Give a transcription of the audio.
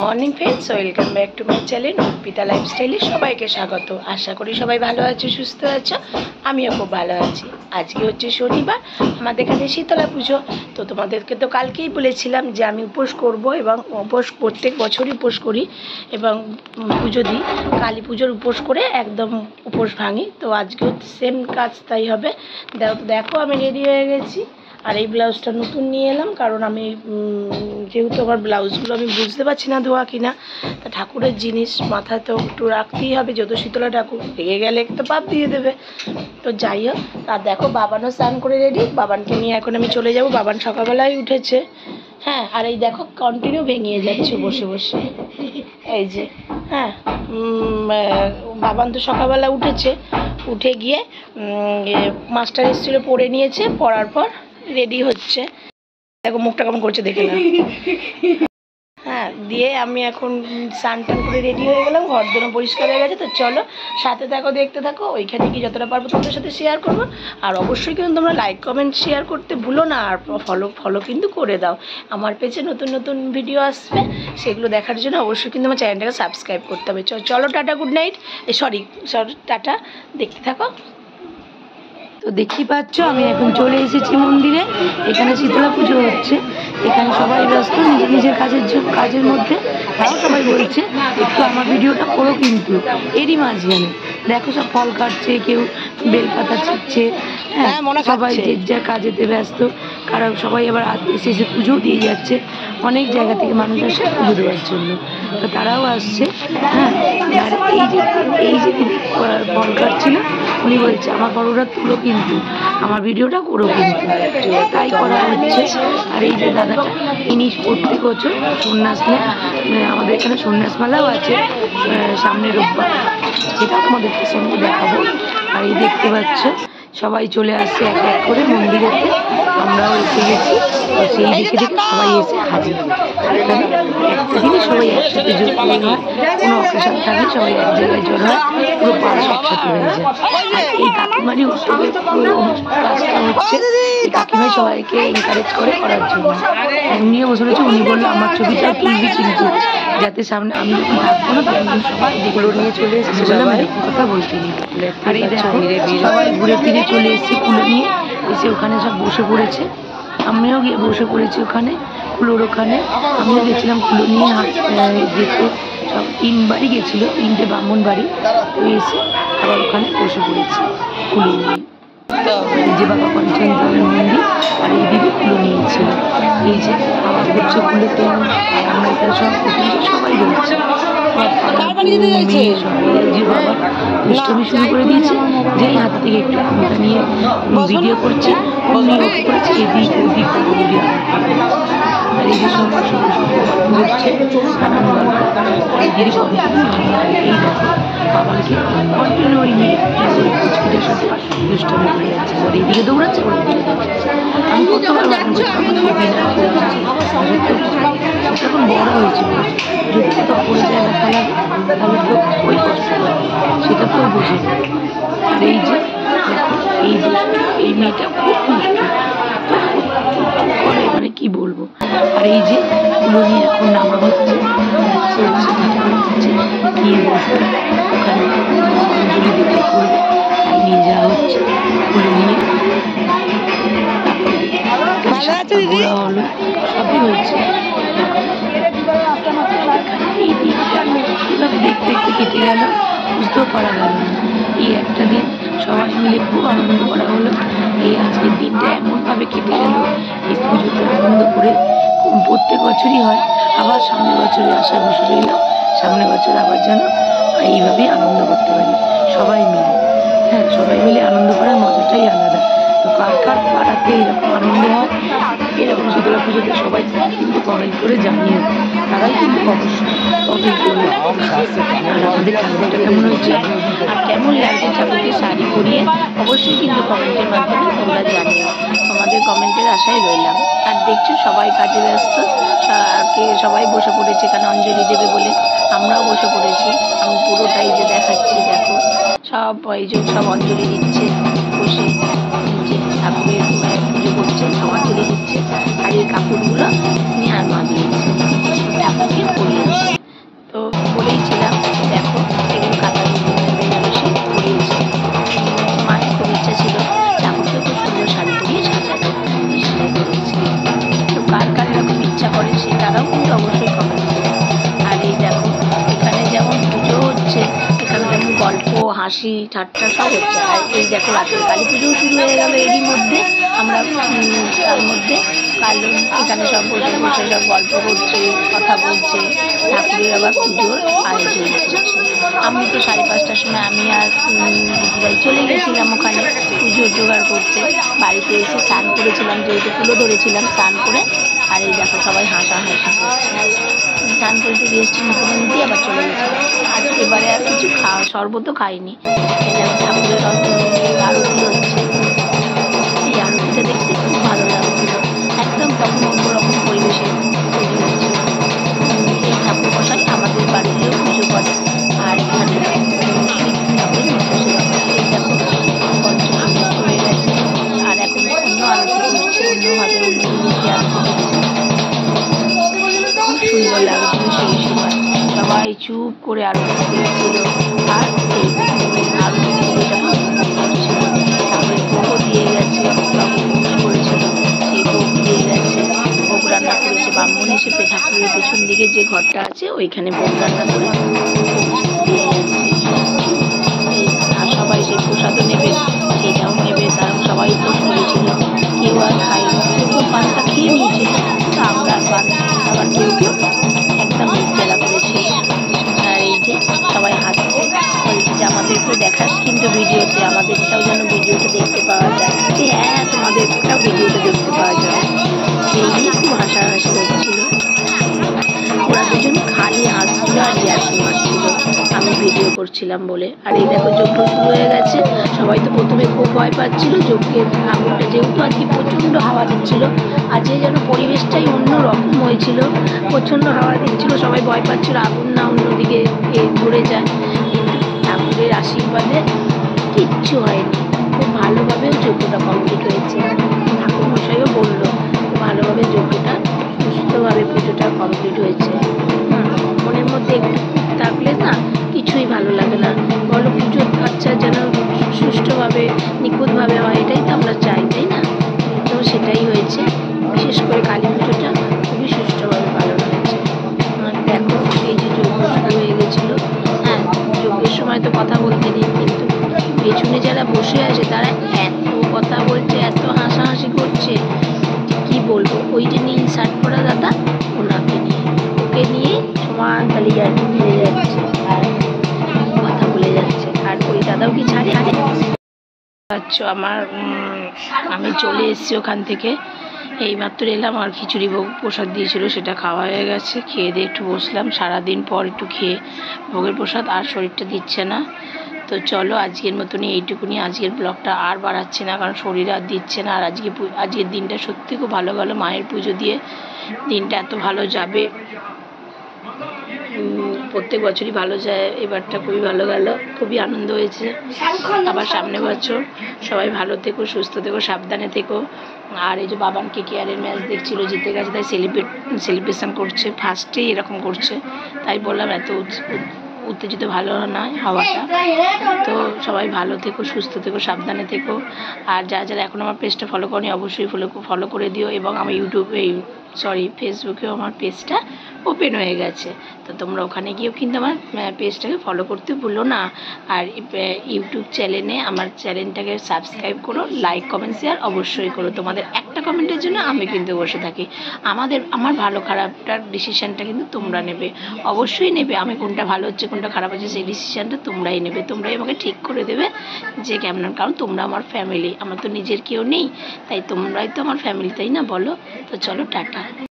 Morning friends, welcome back to my channel Arpita লাইফস্টাইলে সবাইকে স্বাগত। আশা করি সবাই ভালো আছো, সুস্থ আছো। আমিও খুব ভালো আছি। আজকে হচ্ছে শনিবার, আমাদের এখানে শীতলা পুজো। তো তোমাদেরকে তো কালকেই বলেছিলাম যে আমি উপোস করব এবং উপোস প্রত্যেক বছরই উপোস করি এবং পুজো দিই। কালী পুজোর উপোস করে একদম উপোস ভাঙি। তো আজকেও সেম কাজ তাই হবে। দেখো আমি রেডি হয়ে গেছি। আর এই ব্লাউজটা নতুন নিয়ে এলাম, কারণ আমি যেহেতু আমার ব্লাউজগুলো আমি বুঝতে পারছি না ধোয়া কিনা। তা ঠাকুরের জিনিস মাথায় তো একটু রাখতেই হবে, যত শীতলা ঠাকুর রেগে গেলে তো পাপ দিয়ে দেবে। তো যাই হোক, আর দেখো বাবানও স্নান করে রেডি। বাবানকে নিয়ে এখন আমি চলে যাব। বাবান সকালবেলায় উঠেছে। হ্যাঁ, আর এই দেখো কন্টিনিউ ভেঙিয়ে যাচ্ছে বসে বসে। এই যে হ্যাঁ, বাবান তো সকালবেলা উঠেছে, উঠে গিয়ে মাস্টার এসেছিলো, পড়ে নিয়েছে। পড়ার পর রেডি হচ্ছে। দেখো মুখটা কেমন করছে দেখে না। হ্যাঁ, দিয়ে আমি এখন স্নান টান করে রেডি হয়ে গেলাম। ঘর দুটো পরিষ্কার হয়ে গেছে। তো চলো সাথে থাকো, দেখতে থাকো। ওইখানে কি যতটা পারবো তোমাদের সাথে শেয়ার করবো। আর অবশ্যই কিন্তু তোমরা লাইক কমেন্ট শেয়ার করতে ভুলো না। আর ফলো কিন্তু করে দাও। আমার পেজে নতুন নতুন ভিডিও আসবে, সেগুলো দেখার জন্য অবশ্যই কিন্তু আমার চ্যানেলটাকে সাবস্ক্রাইব করতে হবে। চলো tata, good night. Sorry tata, দেখতে থাকো। তো দেখতেই পাচ্ছ আমি এখন চলে এসেছি মন্দিরে। এখানে শীতলা পুজো হচ্ছে। এখানে সবাই ব্যস্ত নিজের নিজের কাজের মধ্যে। তাও সবাই বলছে একটু আমার ভিডিওটা করো, কিন্তু এরই মাঝখানে দেখো সব ফল কাটছে, কেউ বেলপাতা ছিটছে। হ্যাঁ, সবাই যে যার কাজেতে ব্যস্ত। কারণ সবাই আবার শেষে পুজোও দিয়ে যাচ্ছে। অনেক জায়গা থেকে মানুষ আসে পুজো দেওয়ার জন্য, তো তারাও আসছে। হ্যাঁ, আর এই যে দিদি ফল কাটছিল, উনি বলছে আমার বড়রা তুলো, কিন্তু আমার ভিডিওটা করো, কিন্তু তাই করা হচ্ছে। আর এই যে দাদাটা, ইনি প্রত্যেক বছর সন্ন্যাস নেন। আমাদের এখানে সন্ন্যাস মেলাও আছে সামনের রোববার, সেটা তোমাদেরকে সঙ্গে দেখাবো। আর এই দেখতে পাচ্ছ সবাই চলে আসছে এক এক করে মন্দিরেতে। আমরাও এসে গেছি। তো সেই দেখে দেখে সবাই এসে হাজির। এখানে একটা দিনই সবাই একসাথে যোগ হয়, কোনো অকেশন থাকলে সবাই এক জায়গায় জড় হয়, পুরো পাড়া একসাথে হয়ে যায়। আর এই কাকিমারই উৎসবের কাজটা হচ্ছে, এই কাকিমাই সবাইকে এনকারেজ করার জন্য। উনিও বসে রয়েছে। উনি বললো আমার ছবিটাও তুলবি, কিন্তু যাতে সামনে আমি যখন থাকবো না তখন সবাই যেগুলো নিয়ে চলে এসেছে, বললাম এরকম কথা বলতে নেই। আর এই দেখো সবাই ঘুরে ফিরে চলে এসেছে কুলো নিয়ে, এসে ওখানে সব বসে পড়েছে। আমিও গিয়ে বসে পড়েছি ওখানে কুলোর ওখানে। আমিও গেছিলাম কুলো নিয়ে যেতে। সব 3 বাড়ি গেছিলো, 3টে ব্রাহ্মণ বাড়ি। তো এসে আবার ওখানে বসে পড়েছি কুলো নিয়ে। যে বাবা পঞ্চমী মন্দির, আর এই দিদি কুলো নিয়েছিল। এই যে আবার হচ্ছে কুলোতে, আমরা এখানে সব সবাই রয়েছে। যে বাবা দুষ্টমি শুরু করে দিয়েছে, যেই হাত থেকে একটু ক্ষমতা নিয়ে ভিডিও করছে, অমনি ওকে করেছে এদিক ওদিক ভিডিও। আর এই যে সব হচ্ছে নানান গল্প। এই দিদি এই দেখো বাবাকে কন্টিনিউ কুচকিটার সাথে দুষ্টমি করে যাচ্ছে। আর এইদিকে দৌড়াচ্ছে, আমি কতবার বারণ করতাম যখন বড় হয়েছিল, যদি তো পড়ে যায় ব্যথা লাগে, তাহলে তো ওই কষ্ট লাগে, সেটা তো বুঝে। আর এই যে এই মেয়েটা খুব দুষ্ট করে, মানে কি বলবো। আর এই যে কুলো নিয়ে এখন নামা হচ্ছে, নিয়ে বসবে ওখানে অঞ্জলি দিতে করবে, তাই নিয়ে যাওয়া হচ্ছে কুলো নিয়ে। ঘোরা হলো, সবই হচ্ছে। এই দিনটা কীভাবে দেখতে দেখতে কেটে গেল বুঝতেও পারা গেল না। এই একটা দিন সবাই মিলে খুব আনন্দ করা হলো। এই আজকের দিনটা এমনভাবে কেটে গেল। এই পুজোতে আনন্দ করে প্রত্যেক বছরই হয়। আবার সামনের বছরে আশা বসে রইলাম, সামনের বছর আবার যেন এইভাবেই আনন্দ করতে পারি সবাই মিলে। হ্যাঁ, সবাই মিলে আনন্দ করার মজাটাই আলাদা। তো কার কার পাড়াতে এরকম আনন্দ হয়, এরকম শীতলা পুজোতে সবাই কিন্তু কমেন্ট করে জানিয়ে, তারাই কিন্তু অবশ্যই কমেন্ট করবে। আর আমাদের ঠাকুরটা কেমন হচ্ছে আর কেমন লাগছে ঠাকুরকে শাড়ি পরিয়ে, অবশ্যই কিন্তু কমেন্টের মাধ্যমে তোমরা জানিও। তোমাদের কমেন্টের আশায় রইলাম। আর দেখছো সবাই কাজে ব্যস্ত, সবাই বসে পড়েছে এখানে অঞ্জলি দেবে বলে। আমরাও বসে পড়েছি। আমি পুরোটাই যে দেখাচ্ছি, দেখো সব এই যে সব অঞ্জলি দিচ্ছে বসে, যে ঠাকুরের পুজো করছে, সব অঞ্জলি দিচ্ছে। আর এই কাপড়গুলো নিয়ে আর মা দিয়েছে ঠাকুরকে পরিয়েছে। হাসি ঠাট্টা সব হচ্ছে। আর এই দেখো রাতের কালী পুজোও শুরু হয়ে গেল এরই মধ্যে। আমরা তার মধ্যে কারণ এখানে সব বসে বসে সব গল্প করছে, কথা বলছে, ঠাকুরের আবার পুজোর আয়োজন করছে। আমি তো 5:30টার সময় আমি আর দিদিভাই চলে গেছিলাম ওখানে পুজোর জোগাড় করতে। বাড়িতে এসে স্নান করেছিলাম, যেহেতু তুলো ধরেছিলাম, স্নান করে আর এই দেখো সবাই হাসাহাসি করছে। স্নান করে একটু রেস্ট নিতে আবার চলে গেছিলাম। আর এবারে আর কিছু শরবতও খাইনি। এই দেখো ঠাকুরের আরতি হচ্ছে। এই আরতিটা দেখতে খুব ভালো লাগছিল, একদম তখন অন্যরকম পরিবেশে তৈরি হচ্ছিল। এই ঠাকুর মশাই আমাদের বাড়িতেও পুজো করে। আর এখানে চলে গেছে আর এখন অন্য আরতি হচ্ছে, অন্যভাবে অন্য জিনিসকে আরতি হচ্ছে। খুব সুন্দর লাগছিল সেই সময়, সবাই চুপ করে আরতি দেখছিল আর এই আরতি করছিল। তারপরে ভোগও দিয়ে গেছে, করেছিল সেই ভোগ দিয়ে গেছে, ভোগ রান্না করেছে ব্রাহ্মণ হিসেবে। ঠাকুরের পেছন দিকে যে ঘরটা আছে ওইখানে ভোগ রান্না করে দিয়ে গেছে। আর সবাই সেই প্রসাদও নেবে, সেটাও নেবে, তারা সবাই উপোস করেছিল, কেউ আর খায়নি, কেউ পানটা খেয়ে নিয়েছিল। তো আমরা আবার কেউ কেউ একদম জেলা করেছি। আর এই যে সবাই হাসছে, বলছে যে আমাদেরকেও দেখাস কিন্তু ভিডিওতে, আমাদেরটাও যেন ভিডিওতে দেখতে পাওয়া যায়। হ্যাঁ, তোমাদেরটাও ভিডিওতে দেখতে পাওয়া যায়। সেই নিয়ে খুব হাসাহাসি হচ্ছিল। ওরা দুজন খালি হাসছিল আর ইয়ার্কি মারছিল আমি ভিডিও করছিলাম বলে। আর এই দেখো যজ্ঞ শুরু হয়ে গেছে। সবাই তো প্রথমে খুব ভয় পাচ্ছিল যজ্ঞের আগুনটা, যেহেতু আজকে প্রচণ্ড হাওয়া দিচ্ছিল, আজকে যেন পরিবেশটাই অন্য রকম হয়েছিল, প্রচণ্ড হাওয়া দিচ্ছিল, সবাই ভয় পাচ্ছিল আগুন না অন্যদিকে ধরে যায়। কিন্তু ঠাকুরের আশীর্বাদে কিচ্ছু হয়নি, খুব ভালোভাবে যজ্ঞটা কমপ্লিট হয়েছে। ঠাকুর মশাইও বললো ভালোভাবে যজ্ঞটা সুস্থভাবে পুজোটা কমপ্লিট হয়েছে। মনের মধ্যে একটু থাকলে না কিছুই ভালো লাগে না, বলো পুজোর খরচা যেন সুষ্ঠুভাবে নিখুঁতভাবে হয়, এটাই তো আমরা চাই, তাই না? তো সেটাই হয়েছে। বিশেষ করে কালী পুজোটা খুবই সুষ্ঠুভাবে পালন হয়েছে। দেখো এই যে যজ্ঞ শুরু হয়ে গেছিলো। হ্যাঁ, যজ্ঞের সময় তো কথা বলতে নেই, কিন্তু পেছনে যারা বসে আছে তারা এত কথা বলছে, এত হাসাহাসি করছে, কি বলবো। ওই যে নীল শার্ট পরা দাদা, ওনাকে নিয়ে ওকে নিয়ে সমান খালি ফিরে যাচ্ছে আর কথা বলে যাচ্ছে। আর ওই দাদাও কি ছাড়ে আচ্ছা আমার আমি চলে এসেছি ওখান থেকে, এইমাত্র এলাম। আর খিচুড়ি ভোগ প্রসাদ দিয়েছিল, সেটা খাওয়া হয়ে গেছে। খেয়ে দিয়ে একটু বসলাম, সারাদিন পর একটু খেয়ে ভোগের প্রসাদ, আর শরীরটা দিচ্ছে না। তো চলো আজকের মতনই এইটুকুনি। আজকের ব্লগটা আর বাড়াচ্ছি না, কারণ শরীর আর দিচ্ছে না। আর আজকের দিনটা সত্যি খুব ভালো গেল, মায়ের পুজো দিয়ে দিনটা এত ভালো যাবে। প্রত্যেক বছরই ভালো যায়, এবারটা খুবই ভালো গেল, খুবই আনন্দ হয়েছে। আবার সামনে বছর সবাই ভালো থেকো, সুস্থ থেকো, সাবধানে থেকো। আর এই যে বাবানকে কেয়ারের ম্যাচ দেখছিল, জিতে গেছে, তাই সেলিব্রেশন করছে, ফার্স্টেই এরকম করছে। তাই বললাম এত উত্তেজিত ভালো নয় হওয়াটা। তো সবাই ভালো থেকো, সুস্থ থেকো, সাবধানে থেকো। আর যারা এখন আমার পেজটা ফলো করনি অবশ্যই ফলো করে দিও। এবং আমার ফেসবুকেও আমার পেজটা ওপেন হয়ে গেছে, তো তোমরা ওখানে গিয়েও কিন্তু আমার পেজটাকে ফলো করতে ভুলো না। আর ইউটিউব চ্যানেলে আমার চ্যানেলটাকে সাবস্ক্রাইব করো, লাইক কমেন্ট শেয়ার অবশ্যই করো। তোমাদের একটা কমেন্টের জন্য আমি কিন্তু বসে থাকি। আমার ভালো খারাপটার ডিসিশানটা কিন্তু তোমরা নেবে, অবশ্যই নেবে। আমি কোনটা ভালো হচ্ছে কোনটা খারাপ হচ্ছে সেই ডিসিশানটা তোমরাই নেবে, তোমরাই আমাকে ঠিক করে দেবে যে কেমন। কারণ তোমরা আমার ফ্যামিলি, আমার তো নিজের কেউ নেই, তাই তোমরাই তো আমার ফ্যামিলি, তাই না বলো? তো চলো টাটা।